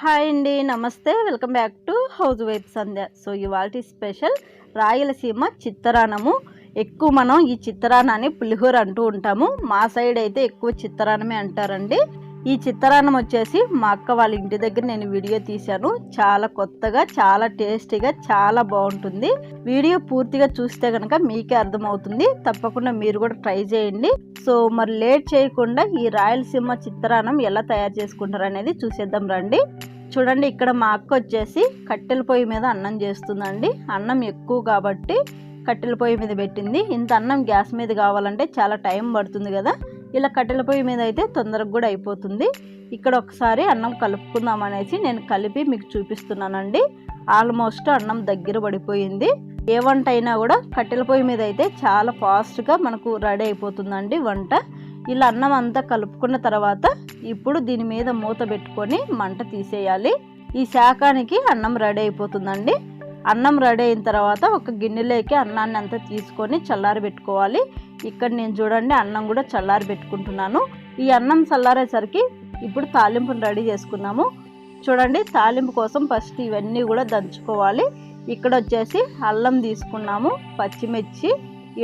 Hi అండి, నమస్తే. Welcome back to house wife Sandhya. So ఇవాల్టి స్పెషల్ రాయలసీమ చిత్రాన్నము. ఎక్కువ మనం ఈ చిత్రాన్నాన్ని పులిహోర అంటూ ఉంటాము. మా సైడ్ అయితే ఎక్కువ చిత్రాన్నమే అంటారండి. ఈ చిత్రాన్నం వచ్చేసి మా అక్క వాళ్ళ ఇంటి దగ్గర నేను వీడియో తీశాను. చాలా కొత్తగా, చాలా టేస్టీగా, చాలా బాగుంటుంది. వీడియో పూర్తిగా చూస్తే కనుక మీకే అర్థమవుతుంది. తప్పకుండా మీరు కూడా ట్రై చేయండి. సో మరి లేట్ చేయకుండా ఈ రాయలసీమ చిత్రాన్నం ఎలా తయారు చేసుకుంటారు అనేది చూసేద్దాం రండి. చూడండి, ఇక్కడ మా అక్క వచ్చేసి కట్టెల పొయ్యి మీద అన్నం చేస్తుందండి. అన్నం ఎక్కువ కాబట్టి కట్టెల పొయ్యి మీద పెట్టింది. ఇంత అన్నం గ్యాస్ మీద కావాలంటే చాలా టైం పడుతుంది కదా. ఇలా కట్టెల పొయ్యి మీద అయితే తొందరగా కూడా అయిపోతుంది. ఇక్కడ ఒకసారి అన్నం కలుపుకుందాం అనేసి నేను కలిపి మీకు చూపిస్తున్నానండి. ఆల్మోస్ట్ అన్నం దగ్గర పడిపోయింది. ఏ వంట అయినా కూడా కట్టెల పొయ్యి మీద అయితే చాలా ఫాస్ట్గా మనకు రెడీ అయిపోతుందండి వంట. ఇలా అన్నం అంతా కలుపుకున్న తర్వాత ఇప్పుడు దీని మీద మూత పెట్టుకొని మంట తీసేయాలి. ఈ శాకానికి అన్నం రెడీ అయిపోతుందండి. అన్నం రెడీ అయిన తర్వాత ఒక గిన్నెలోకి అన్నాన్ని అంతా తీసుకొని చల్లారి పెట్టుకోవాలి. ఇక్కడ నేను చూడండి అన్నం కూడా చల్లారి పెట్టుకుంటున్నాను. ఈ అన్నం చల్లారేసరికి ఇప్పుడు తాలింపును రెడీ చేసుకున్నాము. చూడండి, తాలింపు కోసం ఫస్ట్ ఇవన్నీ కూడా దంచుకోవాలి. ఇక్కడ వచ్చేసి అల్లం తీసుకున్నాము, పచ్చిమిర్చి,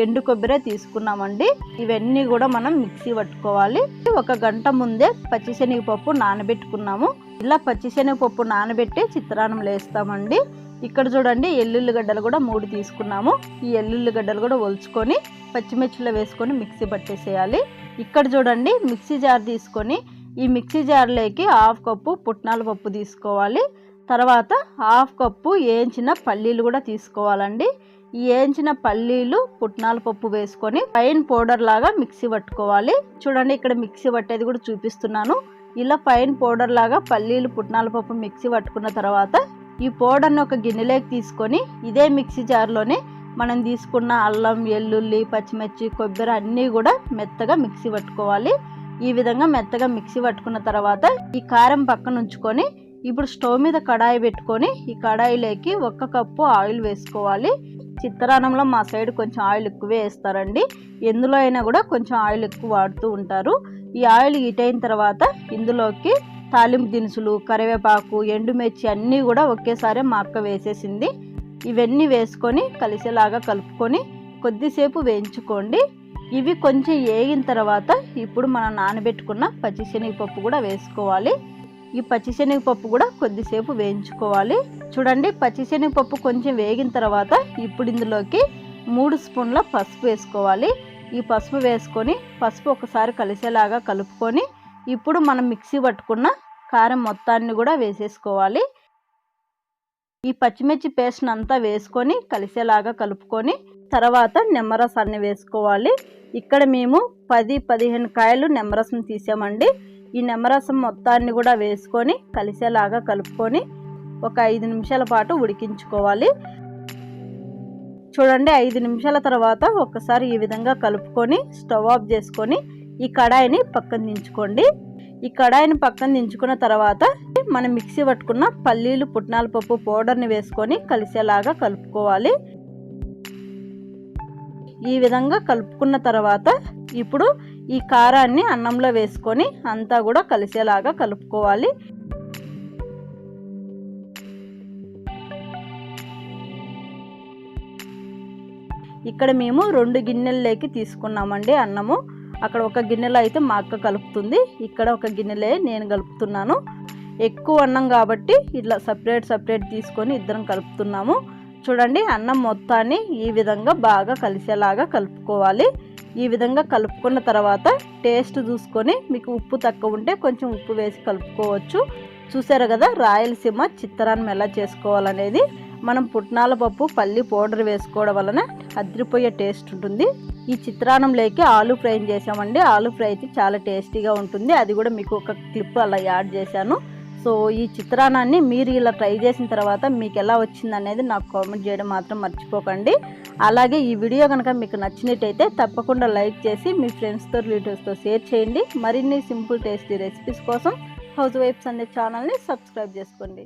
ఎండు కొబ్బరి తీసుకున్నామండి. ఇవన్నీ కూడా మనం మిక్సీ పట్టుకోవాలి. ఒక గంట ముందే పచ్చిశనగపప్పు నానబెట్టుకున్నాము. ఇలా పచ్చిశనగపప్పు నానబెట్టి చిత్రాన్నంలో వేస్తామండి. ఇక్కడ చూడండి ఎల్లుల్లిగడ్డలు కూడా 3 తీసుకున్నాము. ఈ ఎల్లుల్లిగడ్డలు కూడా ఒలుచుకొని పచ్చిమిర్చిలో వేసుకొని మిక్సీ పట్టేసేయాలి. ఇక్కడ చూడండి మిక్సీ జార్ తీసుకొని ఈ మిక్సీ జార్లోకి 1/2 కప్పు పుట్నాల పప్పు తీసుకోవాలి. తర్వాత 1/2 కప్పు వేయించిన పల్లీలు కూడా తీసుకోవాలండి. ఈ వేయించిన పల్లీలు, పుట్నాల పప్పు వేసుకొని ఫైన్ పౌడర్ లాగా మిక్సీ పట్టుకోవాలి. చూడండి, ఇక్కడ మిక్సీ పట్టేది కూడా చూపిస్తున్నాను. ఇలా ఫైన్ పౌడర్ లాగా పల్లీలు, పుట్నాల పప్పు మిక్సీ పట్టుకున్న తర్వాత ఈ పౌడర్ని ఒక గిన్నెలోకి తీసుకొని ఇదే మిక్సీ జార్లోనే మనం తీసుకున్న అల్లం, వెల్లుల్లి, పచ్చిమిర్చి, కొబ్బరి అన్నీ కూడా మెత్తగా మిక్సీ పట్టుకోవాలి. ఈ విధంగా మెత్తగా మిక్సీ పట్టుకున్న తర్వాత ఈ కారం పక్కన ఉంచుకొని ఇప్పుడు స్టవ్ మీద కడాయి పెట్టుకొని ఈ కడాయిలోకి 1 కప్పు ఆయిల్ వేసుకోవాలి. చిత్రాన్నంలో మా సైడ్ కొంచెం ఆయిల్ ఎక్కువే వేస్తారండి. ఎందులో అయినా కూడా కొంచెం ఆయిల్ ఎక్కువ వాడుతూ ఉంటారు. ఈ ఆయిల్ హీట్ అయిన తర్వాత ఇందులోకి తాలింపు దినుసులు, కరివేపాకు, ఎండుమిర్చి అన్నీ కూడా ఒకేసారి మా అక్క వేసేసింది. ఇవన్నీ వేసుకొని కలిసేలాగా కలుపుకొని కొద్దిసేపు వేయించుకోండి. ఇవి కొంచెం వేగిన తర్వాత ఇప్పుడు మనం నానబెట్టుకున్న పచ్చిశనగపప్పు కూడా వేసుకోవాలి. ఈ పచ్చిశనగపప్పు కూడా కొద్దిసేపు వేయించుకోవాలి. చూడండి, పచ్చిశనగపప్పు కొంచెం వేగిన తర్వాత ఇప్పుడు ఇందులోకి 3 స్పూన్ల పసుపు వేసుకోవాలి. ఈ పసుపు వేసుకొని పసుపు ఒకసారి కలిసేలాగా కలుపుకొని ఇప్పుడు మనం మిక్సీ పట్టుకున్న కారం మొత్తాన్ని కూడా వేసేసుకోవాలి. ఈ పచ్చిమిర్చి పేస్ట్ అంతా వేసుకొని కలిసేలాగా కలుపుకొని తర్వాత నిమ్మరసాన్ని వేసుకోవాలి. ఇక్కడ మేము 10-15 కాయలు నిమ్మరసం తీసామండి. ఈ నిమ్మరసం మొత్తాన్ని కూడా వేసుకొని కలిసేలాగా కలుపుకొని ఒక 5 నిమిషాల పాటు ఉడికించుకోవాలి. చూడండి, 5 నిమిషాల తర్వాత ఒకసారి ఈ విధంగా కలుపుకొని స్టవ్ ఆఫ్ చేసుకొని ఈ కడాయిని పక్కన దించుకోండి. ఈ కడాయిని పక్కన దించుకున్న తర్వాత మనం మిక్సీ పట్టుకున్న పల్లీలు, పుట్నాల పప్పు పౌడర్ని వేసుకొని కలిసేలాగా కలుపుకోవాలి. ఈ విధంగా కలుపుకున్న తర్వాత ఇప్పుడు ఈ కారాన్ని అన్నంలో వేసుకొని అంతా కూడా కలిసేలాగా కలుపుకోవాలి. ఇక్కడ మేము 2 గిన్నెల్లోకి తీసుకున్నామండి అన్నము. అక్కడ ఒక గిన్నెలో అయితే మా అక్క కలుపుతుంది, ఇక్కడ ఒక గిన్నెలో నేను కలుపుతున్నాను. ఎక్కువ అన్నం కాబట్టి ఇట్లా సపరేట్ తీసుకొని ఇద్దరం కలుపుతున్నాము. చూడండి, అన్నం మొత్తాన్ని ఈ విధంగా బాగా కలిసేలాగా కలుపుకోవాలి. ఈ విధంగా కలుపుకున్న తర్వాత టేస్ట్ చూసుకొని మీకు ఉప్పు తక్కువ ఉంటే కొంచెం ఉప్పు వేసి కలుపుకోవచ్చు. చూసారు కదా రాయలసీమ చిత్రాన్నం ఎలా చేసుకోవాలనేది. మనం పుట్నాల పప్పు, పల్లి పౌడర్ వేసుకోవడం వలన అదిరిపోయే టేస్ట్ ఉంటుంది. ఈ చిత్రాన్నంలోకి ఆలు ఫ్రై చేసామండి. ఆలు ఫ్రై అయితే చాలా టేస్టీగా ఉంటుంది. అది కూడా మీకు ఒక క్లిప్ అలా యాడ్ చేశాను. సో ఈ చిత్రాన్నాన్ని మీరు ఇలా ట్రై చేసిన తర్వాత మీకు ఎలా వచ్చింది అనేది నాకు కామెంట్ చేయడం మాత్రం మర్చిపోకండి. అలాగే ఈ వీడియో కనుక మీకు నచ్చినట్టయితే తప్పకుండా లైక్ చేసి మీ ఫ్రెండ్స్తో, రిలేటివ్స్తో షేర్ చేయండి. మరిన్ని సింపుల్ టేస్టీ రెసిపీస్ కోసం హౌస్ వైఫ్ సంధ్య ఛానల్ని సబ్స్క్రైబ్ చేసుకోండి.